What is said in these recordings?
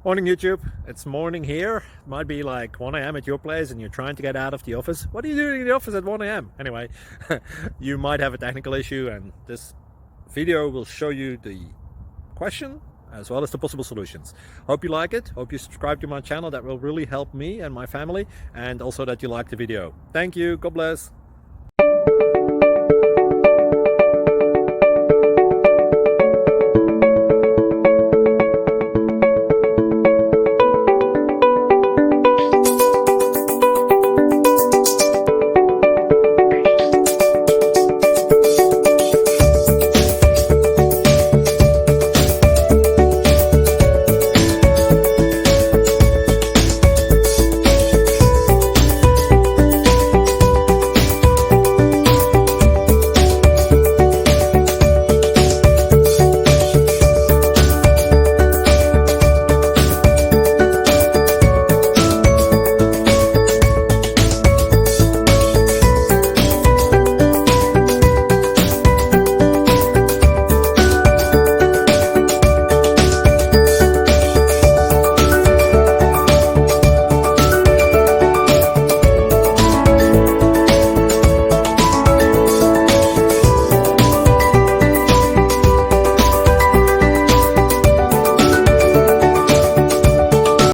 Morning YouTube, it's morning here. It might be like 1 a.m. at your place and you're trying to get out of the office. What are you doing in the office at 1 a.m.? Anyway, you might have a technical issue and this video will show you the question as well as the possible solutions. Hope you like it, hope you subscribe to my channel. That will really help me and my family, and also that you like the video. Thank you, God bless.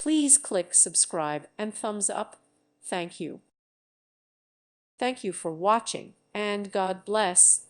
Please click subscribe and thumbs up. Thank you. Thank you for watching, and God bless.